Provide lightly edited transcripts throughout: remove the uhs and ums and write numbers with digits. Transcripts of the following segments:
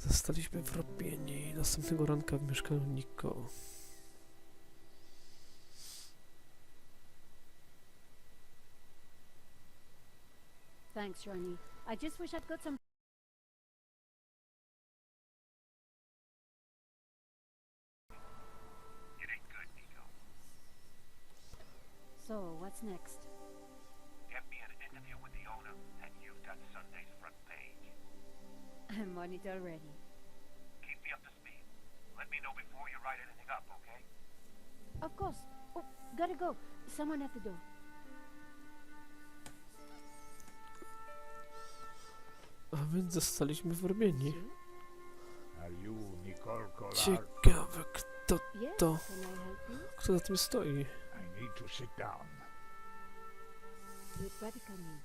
Zostaliśmy wrobieni. Następnego ranka w mieszkaniu Niko. Thanks, Ronnie. I just wish I'd got some. It ain't good, Nico. So, what's next? Get me an interview with the owner, and you've got Sunday's front page. I'm on it already. Keep me up to speed. Let me know before you write anything up, okay? Of course. Oh, gotta go. Someone at the door. A więc zostaliśmy wrobieni. Are you Nicole Collard? Ciekawe, kto Yes, to? can I help you? Kto za tym stoi? I need to sit down. You'd better come in.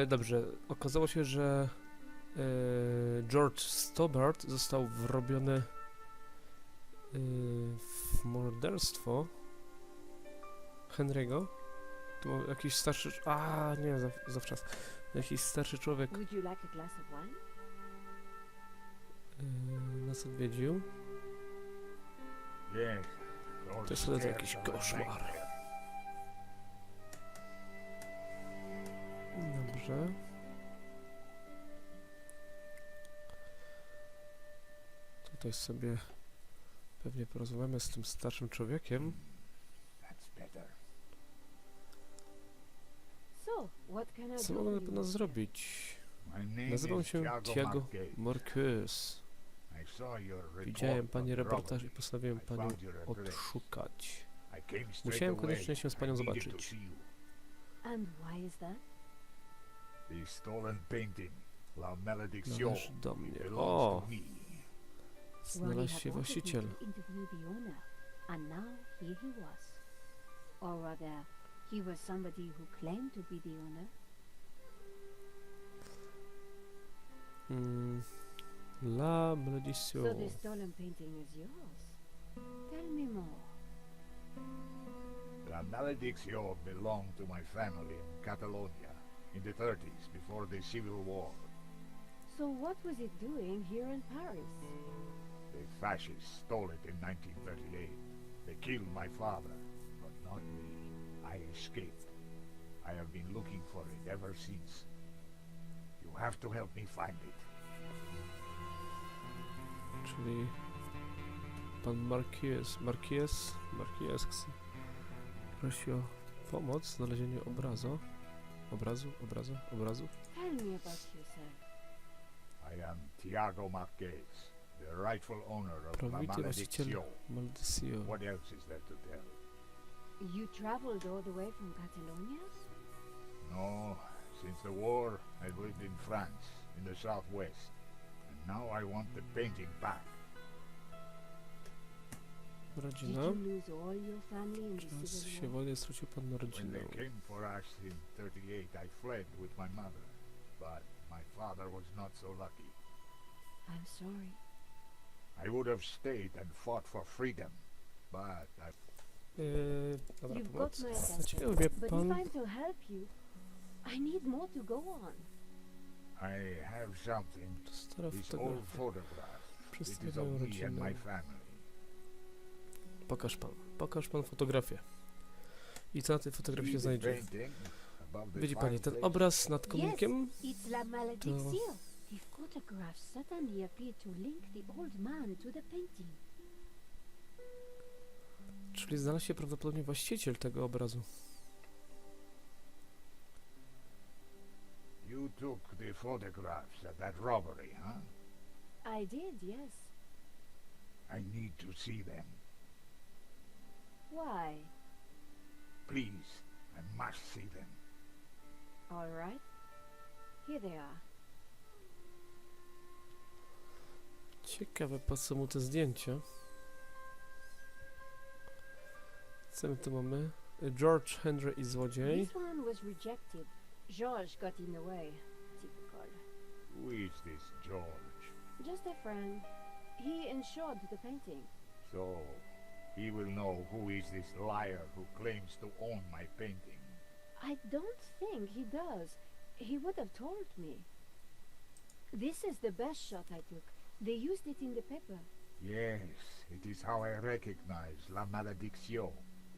Dobrze, okazało się, że George Stobbart został wrobiony w morderstwo Henry'ego. To był jakiś starszy... nie, zawczas. Jakiś starszy człowiek Would you like a glass of wine? nas odwiedził. Yes. To jest chyba jakiś koszmar. Dobrze. Tutaj sobie pewnie porozmawiamy z tym starszym człowiekiem. That's better. So, what can I Co do mogę for dla you? nas zrobić? My name Nazywam is się Thiago Thiago Marquez. Marquez. I saw your report Widziałem on pani the reportaż i robbery. postanowiłem I panią found your address. odszukać. I came straight Musiałem away. koniecznie się z panią I needed to zobaczyć. see you. And why is that? The stolen painting, La Malédiction, Należy do mnie. belongs O! to me. Ronnie Znalazł had się wanted me właściciel. to interview the owner, and now here he was. Or rather, he was somebody who claimed to be the owner. La So Malédiction. the stolen painting is yours. Tell me more. La Malédiction belonged to my family in Catalonia in the 30s, before the Civil War. So what was it doing here in Paris? The fascists stole it in 1938. They killed my father, but not me. I escaped. I have been looking for it ever since. You have to help me find it. Czyli pan Marquez prosi o pomoc w znalezieniu obrazu. Obrazu. Tell me about yourself. I am Thiago Marquez, the rightful owner of La Prawowity właściciel Malédiction. Maldicio. What else is there to tell? You traveled all the way from Catalonia? No, since the war, I've lived in France, in the southwest. And now I want the painting back. Did Rodzina. you lose all your family in the Czas Civil się War? wojny stracił pan When rodzinę. they came for us in 38, I fled with my mother. But my father was not so lucky. I'm sorry. I would have stayed and fought for freedom. But I... Dobra, You've got pomoc. my Znaczy, attention. wie But if pan... I'm to help you, I need more to go on. I have something. To stara This old fotografia. photograph. It is Przedstawiają of me and my rodzinę. family. Pokaż pan fotografię. I co na tej fotografii się See the znajdzie? painting above the Widzi pani ten fireplace? obraz nad kominkiem? It's La Malédiction. The photographs suddenly appeared to link the old man to the painting. Czyli znalazł się prawdopodobnie właściciel tego obrazu. You took the photographs at that robbery, huh? I did, yes. I need to see them. Why? Please, I must see them. All right. Here they are. Ciekawe, po co mu te zdjęcia. Co my tu mamy? George Henry i złodziej. This one was rejected. George got in the way. Typical. Who is this George? Just a friend. He insured the painting. So, he will know who is this liar who claims to own my painting. I don't think he does. He would have told me. This is the best shot I took. They used it in the paper. Yes, it is how I recognize La Malédiction,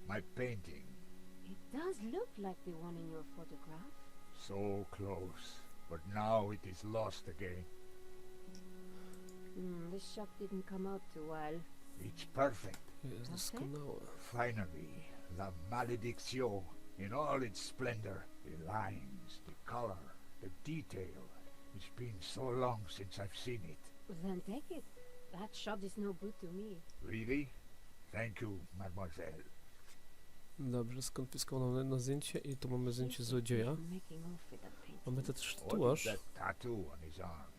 my painting. It does look like the one in your photograph. So close, but now it is lost again. This shot didn't come out too well. It's perfect. Jest doskonałe. Finally, La Malédiction in all its splendor. The lines, the color, the detail. It's been so long since I've seen it. Then take it. That shot is no good to me. Really? Thank you, mademoiselle. Dobrze, skonfiskowano jedno zdjęcie i tu mamy zdjęcie złodzieja. Making off with the painting. Mamy też What is tatuaż. that tattoo on his arm?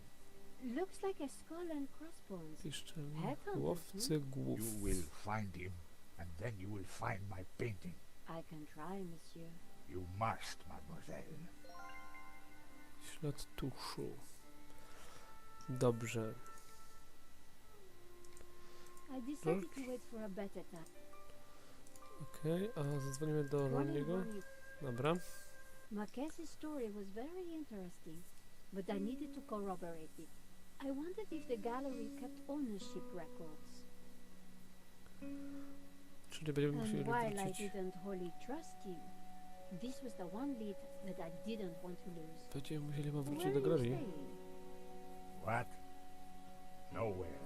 Looks like a skull and crossbones. Piszczelny. Headhunters, Łowcy głów. You will find him, and then you will find my painting. I can try, monsieur. You must, mademoiselle. Ślad tuszu. Dobrze. I decided to wait for a better time. Okej, a zadzwonimy do Roniego. Dobra. Marquez's story was very interesting, but I needed to corroborate it. I wondered if the gallery kept ownership records. Czyli będziemy musieli And while I wrócić. didn't wholly trust you, this was the one lead that I didn't want to lose. Będziemy musieli chyba wrócić Where do are you galerii. staying? What? Nowhere.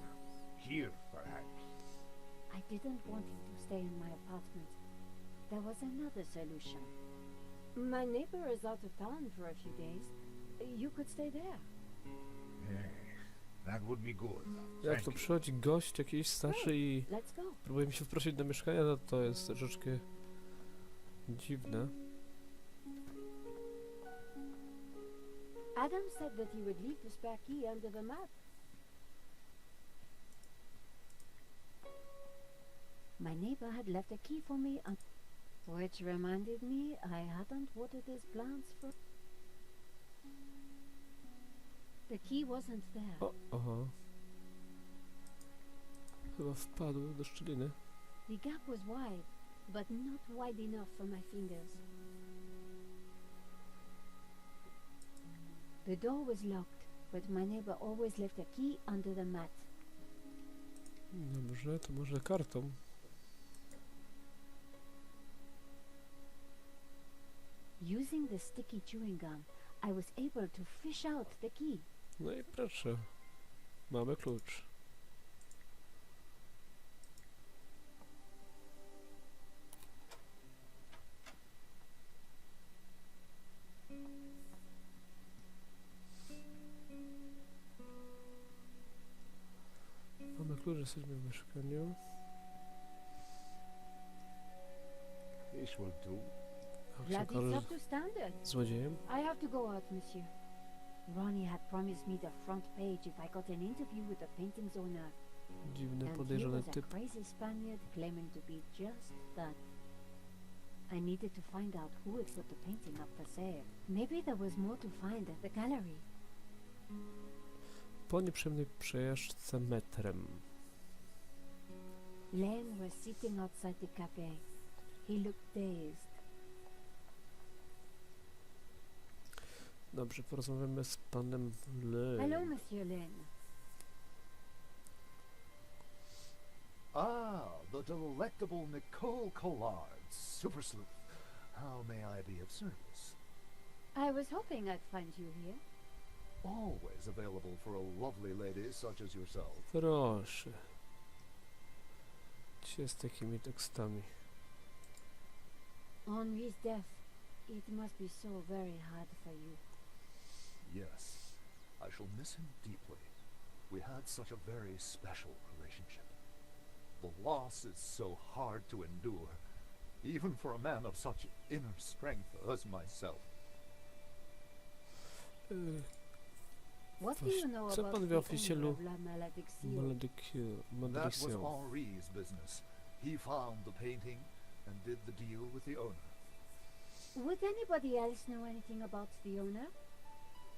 Here, perhaps. I didn't want you to stay in my apartment. There was another solution. My neighbor is out of town for a few days. You could stay there. Yes, that would be good. Jak Thank to you. przychodzi gość jakiś starszy i Let's go. próbuje mi się wprosić do mieszkania, to jest troszeczkę dziwne. Adam said that he would leave the spare key under the mat. My neighbor had left a key for me, which reminded me I hadn't watered his plants for... The key wasn't there. O, aha. Chyba wpadł do szczeliny. The gap was wide, but not wide enough for my fingers. The door was locked, but my neighbor always left a key under the mat. Dobrze, to może kartą. Using the sticky chewing gum, I was able to fish out the key. No i proszę. Mamy klucz. Mamy klucz, jesteśmy w mieszkaniu. This will do. Glad Karol it's up to standard. złodziejem. I have to go out, monsieur. Ronnie had promised me the front page if I got an interview with the painting's owner. Dziwny, And he podejrzany was a typ. crazy Spaniard claiming to be just that. I needed to find out who had put the painting up for sale. Maybe there was more to find at the gallery. Po nieprzyjemnej przejażdżce metrem. Len was sitting outside the cafe. He looked dazed. Dobrze, porozmawiamy z panem Hello, Le. Monsieur Len. Ah, the delectable Nicole Collard, super sleuth. How may I be of service? I was hoping I'd find you here. Always available for a lovely lady such as yourself. Proszę. Cię z takimi tekstami. Henri's death. It must be so very hard for you. Yes, I shall miss him deeply. We had such a very special relationship. The loss is so hard to endure, even for a man of such inner strength as myself. What do you know Co about pan the wie o owner oficjelu of La Malédiction? That was Maledicción? Henri's business. He found the painting and did the deal with the owner. Would anybody else know anything about the owner?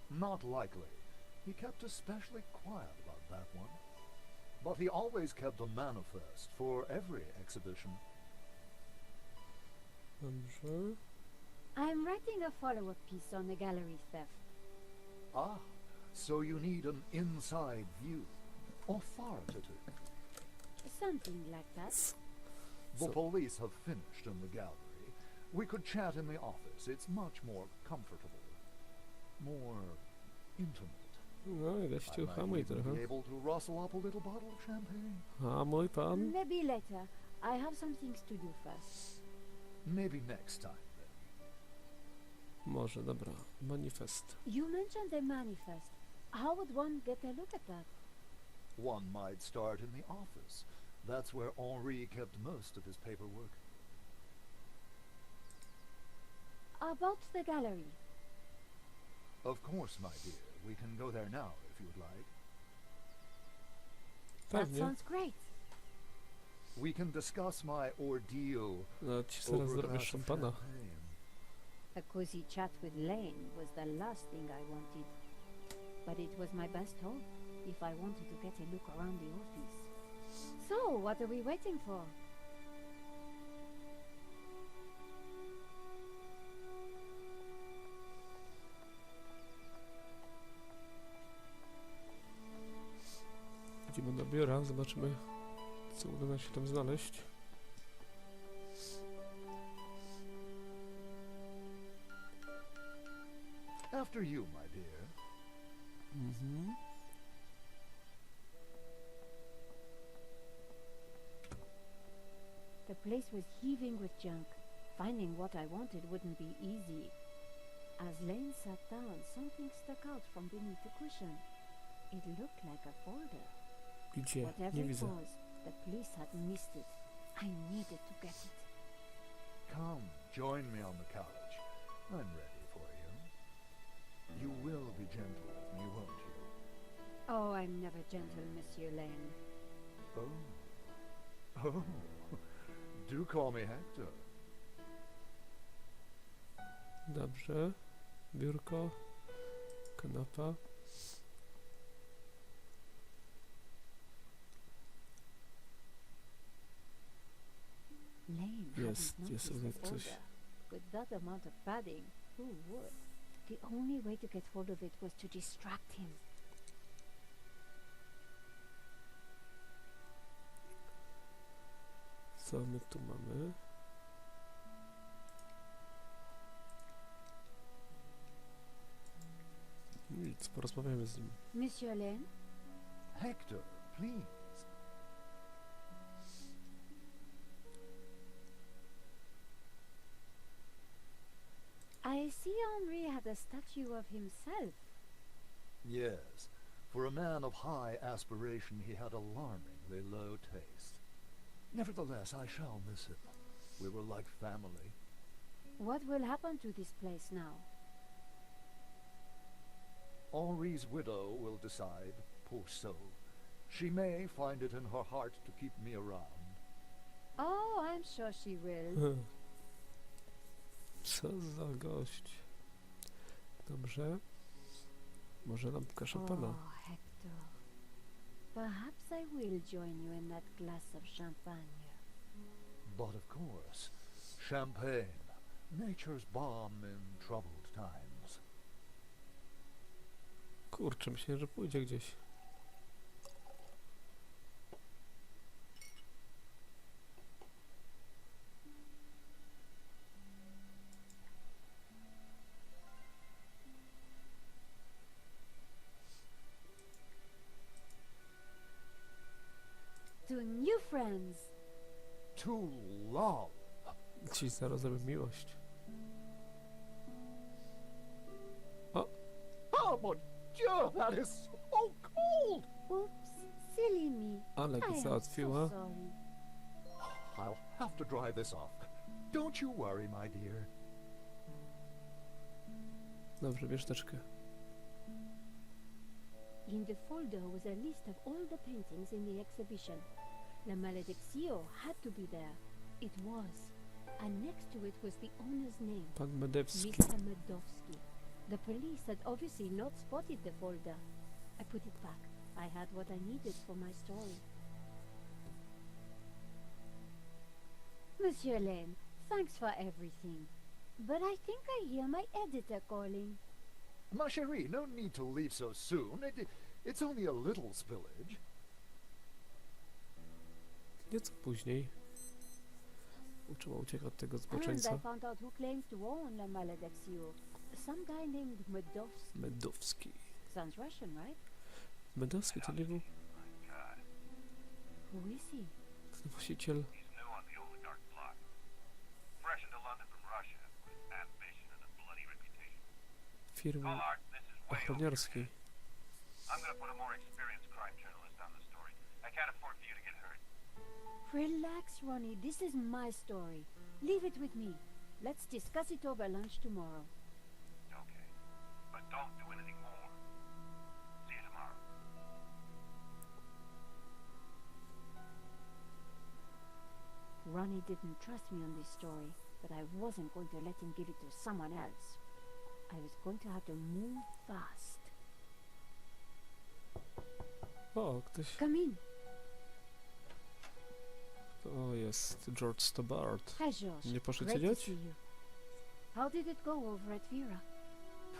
Not likely. He kept especially quiet about that one. but he always kept a manifest for every exhibition. Dobrze. I'm writing a follow-up piece on the gallery theft. Ah, so you need an inside view. Authoritative. Something like that. The So- police have finished in the gallery. We could chat in the office. It's much more comfortable. More intimate. No, I gościu, might hamuj even trochę. be able to rustle up a little bottle of champagne. Hamuj pan. Maybe later. I have some things to do first. Maybe next time, then. Może, dobra. Manifest. You mentioned the manifest. How would one get a look at that? One might start in the office. That's where Henri kept most of his paperwork. About the gallery. Of course, my dear. We can go there now, if you'd like. That Pewnie. sounds great. We can discuss my ordeal No, ci zaraz over a zrobię glass of szampana. champagne. A cozy chat with Lane was the last thing I wanted. But it was my best hope if I wanted to get a look around the office. So, what are we waiting for? Idziemy do biura, zobaczymy, co uda nam się tam znaleźć. After you, my dear. Mhm. The place was heaving with junk. Finding what I wanted wouldn't be easy. As Lane sat down, something stuck out from beneath the cushion. It looked like a folder. Gdzie? Whatever Nie it widzę. was, the police had missed it. I needed to get it. Come, join me on the couch. I'm ready for you. You will be gentle with me, won't you? Oh, I'm never gentle, Monsieur Lane. Oh. Oh. Do call me Hector. Dobrze. Biurko. Kanapa. Lane Jest, hadn't jest noticed u the coś. folder. With that amount of padding, who would? The only way to get hold of it was to distract him. Co my tu mamy? Nic, porozmawiamy z nim. Monsieur Lane? Hector, please. I see Henri had a statue of himself. Yes. For a man of high aspiration, he had alarmingly low taste. Nevertheless, I shall miss him. We were like family. What will happen to this place now? Henri's widow will decide, poor soul. She may find it in her heart to keep me around. Oh, I'm sure she will. Co za gość. Dobrze. Może lampka szampana. Oh, Hector. Perhaps I will join you in that glass of champagne. But of course, champagne, nature's balm in troubled times. Kurczę, myślę, że pójdzie gdzieś. To new friends. Too long. Ci zaraz zrobię miłość. Oh, mon Dieu, that is so cold! Oops, silly me. Ale I go am so załatwiła. sorry. I'll have to dry this off. Don't you worry, my dear. Dobrze, bierz teczkę. In the folder was a list of all the paintings in the exhibition. La Maledicció had to be there. It was. And next to it was the owner's name, Pan Medewski. Mr. Medowski. The police had obviously not spotted the folder. I put it back. I had what I needed for my story. Monsieur Lane, thanks for everything. But I think I hear my editor calling. Ma chérie, no need to leave so soon. It's only a little spillage. Nieco później. Trzeba uciekać od tego And I zboczeńca. found out who claims to own La Malediccio. Some guy named Medovsky. Medowski. Sounds Russian, right? Medowski to nie był My God. Who is he? ten właściciel He's new on the oligarch block. Fresh into London from Russia with ambition and a bloody reputation. firmy Collard, this is way over your ochroniarskiej. head. I'm gonna put a more experienced crime journalist on the story. I can't afford for you to get hurt. Relax, Ronnie. This is my story. Leave it with me. Let's discuss it over lunch tomorrow. Okay. But don't do anything more. See you tomorrow. Ronnie didn't trust me on this story, but I wasn't going to let him give it to someone else. I was going to have to move fast. O, ktoś... Come in. To jest George Stobbart. Hi, George. Nie poszedł Great to siedzieć? see you. How did it go over at Vera?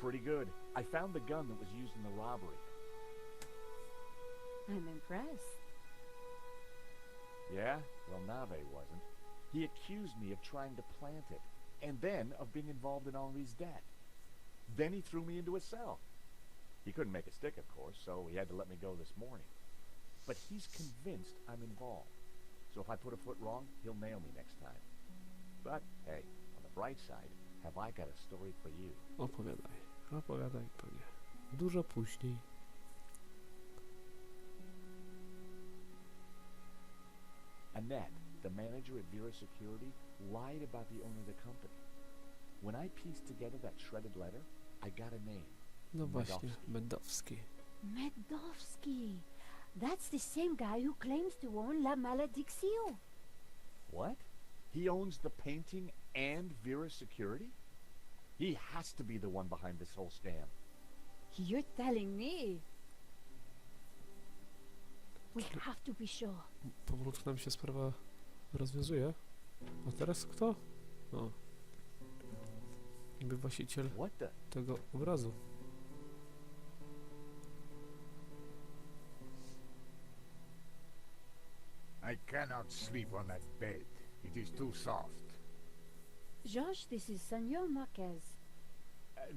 Pretty good. I found the gun that was used in the robbery. I'm impressed. Yeah? Well, Nave wasn't. He accused me of trying to plant it, and then of being involved in Henri's death. Then he threw me into a cell. He couldn't make it stick, of course, so he had to let me go this morning. But he's convinced I'm involved. So if I put a foot wrong, he'll nail me next time. But, hey, on the bright side, have I got a story for you? Opowiadaj. Opowiadaj panie. Dużo później. Annette, the manager at Vera Security, lied about the owner of the company. When I pieced together that shredded letter, I got a name. No właśnie, Medowski. Medowski. Medovsky. That's the same guy who claims to own La Malediccio. What? He owns the painting and Vera Security? He has to be the one behind this whole scam. You're telling me? We have to be sure. Powolutku nam się sprawa rozwiązuje. A teraz kto? O. Niby właściciel What the? tego obrazu. I cannot sleep on that bed. It is too soft. George, this is Senor Marquez.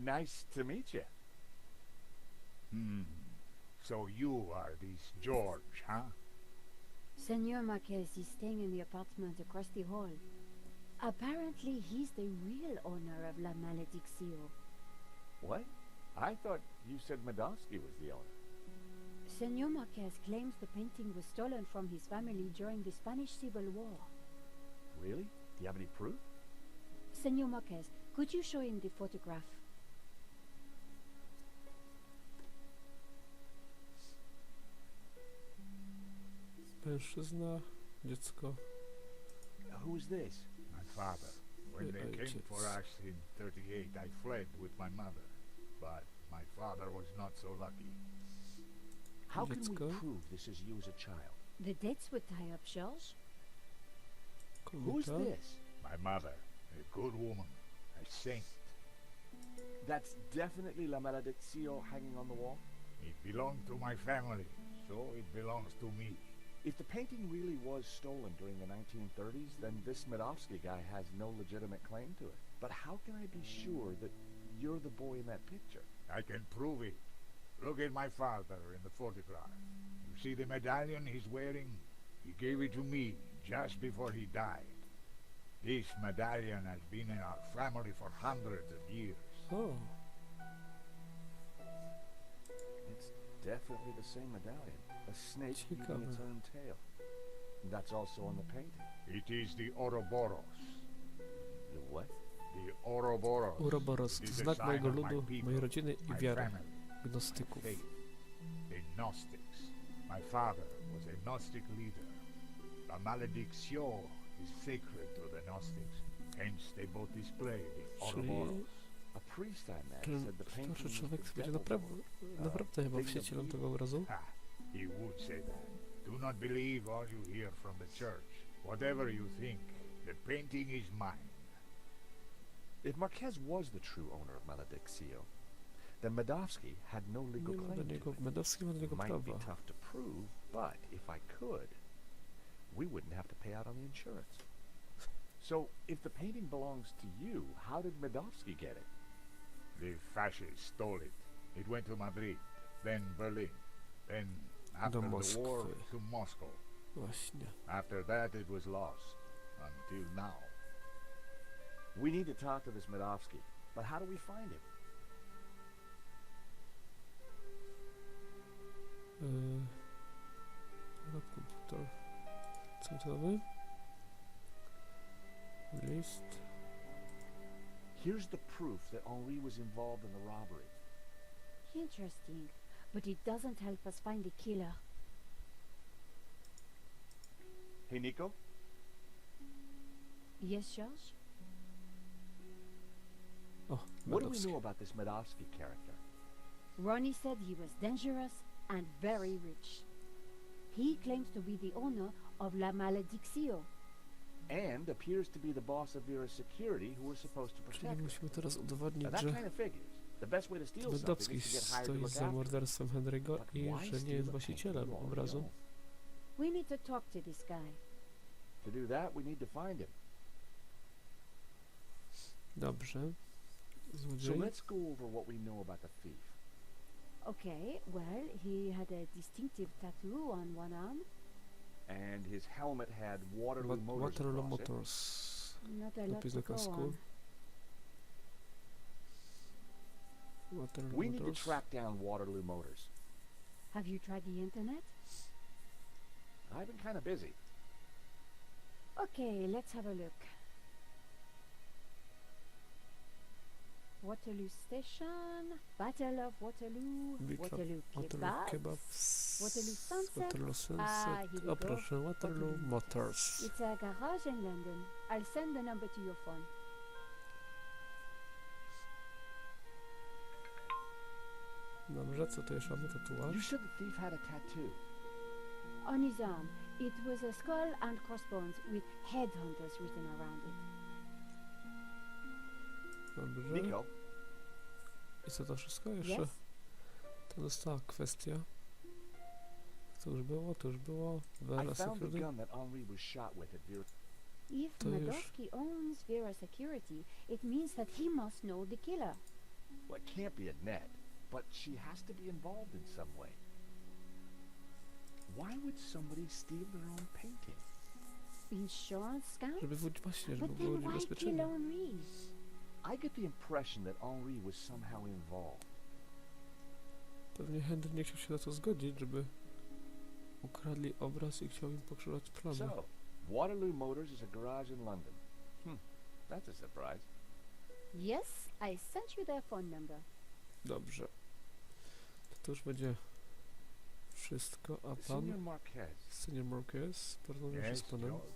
Nice to meet you. So you are this George, huh? Senor Marquez is staying in the apartment across the hall. Apparently, he's the real owner of La Malediccio. What? I thought you said Medowski was the owner. Senor Marquez claims the painting was stolen from his family during the Spanish Civil War. Really? Do you have any proof? Senor Marquez, could you show him the photograph? Mężczyzna, dziecko. Who's this? My father. When they came for us in 38, I fled with my mother. But my father was not so lucky. How can we Dziecko? prove this is you as a child? The dates would tie up, George. Who's Kobieta. this? My mother, a good woman, a saint. That's definitely La Malediccio hanging on the wall? It belonged to my family, so it belongs to me. If the painting really was stolen during the 1930s, then this Medowski guy has no legitimate claim to it. But how can I be sure that you're the boy in that picture? I can prove it. Look at my father in the photograph. You see the medallion he's wearing? He gave it to me just before he died. This medallion has been in our family for hundreds of years. O, It's definitely the same medallion. A snake eating Ciekawe. its own tail. That's also on the painting. It is the Ouroboros. The what? The Ouroboros. Uroboros, It is znak a sign mojego of my ludu, people, mojej rodziny i my wiary family, gnostyków. faith. The Gnostics. My father was a Gnostic leader. La Malediccio is sacred to the Gnostics. Hence they both display the Czyli, Ouroboros. A priest I met czy said the painting starszy was człowiek the będzie devil's naprawdę, work. naprawdę chyba thing of właścicielem evil. tego obrazu? Ha! He would say that. Do not believe all you hear from the church. Whatever you think, the painting is mine. If Marquez was the true owner of Malediccio, then Medovsky had no legal Nie ma do claim to niego, it. Medowski ma do niego Might be prawa. tough to prove, but if I could, we wouldn't have to pay out on the insurance. So, if the painting belongs to you, how did Medovsky get it? The fascists stole it. It went to Madrid, then Berlin, then after the war Moskwy. to Moscow. Właśnie. After that it was lost, until now. We need to talk to this Medovsky, but how do we find him? Lab komputer. Centrowy. List. Here's the proof that Henri was involved in the robbery. Interesting. But it doesn't help us find the killer. Hey, Nico? Yes, George? O, What do we Medowski. know about this Medovsky character? Ronnie said he was dangerous and very rich. He claims to be the owner of La Malediccio. And appears to be the boss of Vera's security who was supposed to Czyli protect her. musimy teraz Now udowodnić, that że kind of figures. The best way to steal something Medowski is to get hired to stoi look za after it. morderstwem Henry'ego But i why że nie steal jest a właścicielem painting you obrazu. already We need to talk to this guy. own? To do that, we need to find him. Dobrze. So Złodziej. let's go over what we know about the thief. Okay, well, he had a distinctive tattoo on one arm. And his helmet had Waterloo Motors Waterloo across it. Motors. Not a lot Napis to na go kasku. on. Waterloo We need to Motors. track down Waterloo Motors. Have you tried the internet? I've been kind of busy. Okay, let's have a look. Waterloo Station, Battle of Waterloo, Beach of Waterloo Waterloo Kebab. Kebabs. Waterloo Sunset. Waterloo Ah, here Sunset. we O go. proszę, Waterloo Waterloo. Motors. It's a garage in London. I'll send the number to your phone. Dobrze, co tu jeszcze mamy? You Tatuaż. said the thief had a tattoo. On his arm, it was a skull and crossbones with headhunters written around it. Dobrze. Nico, I co to wszystko jeszcze? Yes? To została kwestia. To już było, to już było. I Vera found the Security. gun that Henri was shot with at Vera. If To już. Medowski owns Vera Security, it means that he must know the killer. Well, it can't be Annette, but she has to be involved in some way. Why would somebody steal their own painting? Insurance scam? Żeby było, właśnie, żeby But było then why kill ubezpieczenie. Henri? I get the impression that Henri was somehow involved. Pewnie Henry nie chciał się na to zgodzić, żeby ukradli obraz i chciał im pokrzyżować plamy. So, Waterloo Motors is a garage in London. That's a surprise. Yes, I sent you their phone number. Dobrze. To już będzie wszystko, a pan, Senior Marquez. senior Marquez, porozmawiam się z Yes, panem. George.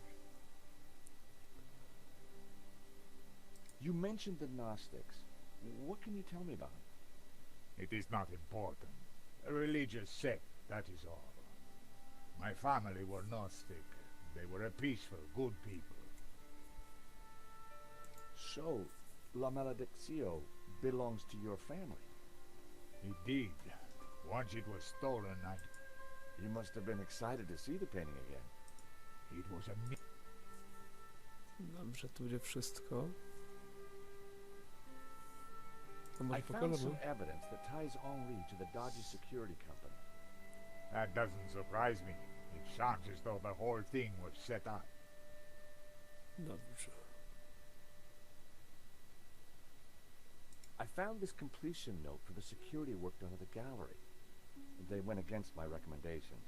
You mentioned the Gnostics. What can you tell me about them? It is not important. A religious sect, that is all. My family were Gnostic. They were a peaceful, good people. So, La Malediccio belongs to your family. It did. Once it was stolen, You must have been excited to see the painting again. it was a Dobrze, to będzie wszystko. A I może found pokażemy? some evidence that ties Henri to the dodgy security company. That doesn't surprise me. It sounds as though the whole thing was set up. Dobrze. I found this completion note for the security work done at the gallery. They went against my recommendations.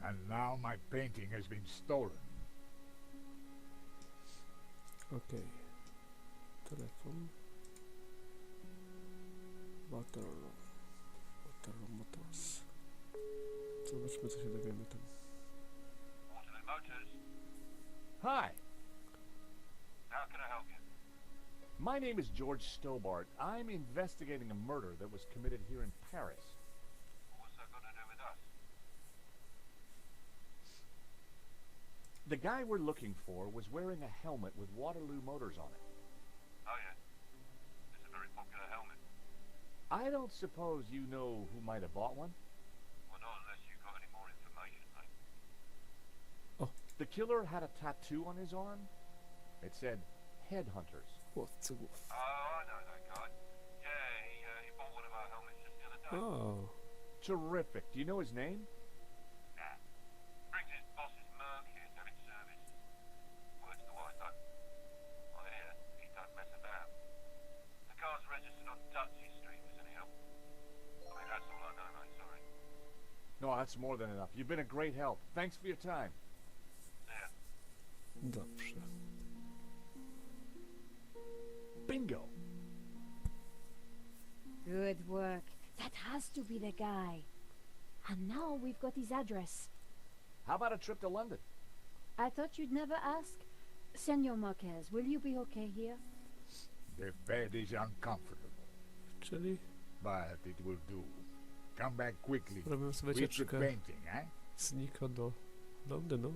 And now my painting has been stolen. Okej. Telefon. Waterloo. Waterloo Motors. Zobaczmy, co się dowiemy tam. Waterloo Motors. Hi, How can I help you? my name is George Stobart. I'm investigating a murder that was committed here in Paris. What's that got to do with us? The guy we're looking for was wearing a helmet with Waterloo Motors on it. Oh yeah. It's a very popular helmet. I don't suppose you know who might have bought one? Well, not unless you've got any more information, mate. The killer had a tattoo on his arm. It said, Headhunters. Chłopców. Oh, I know that guy. Yeah, he bought one of our helmets just the other day. Oh. Terrific. Do you know his name? Nah. Brings his boss's Merc here to have it serviced. Words to wise, though. I hear he don't mess about. The car's registered on Dutchy Street, was any help? I mean, that's all I know, mate, sorry. No, that's more than enough. You've been a great help. Thanks for your time. Yeah. Dobrze. Bingo. Good work. That has to be the guy. And now we've got his address. How about a trip to London? I thought you'd never ask. Senor Marquez, will you be okay here? The bed is uncomfortable, Czyli but it will do. Come back quickly robimy sobie with the wycieczkę painting, eh? z Niko do Londynu.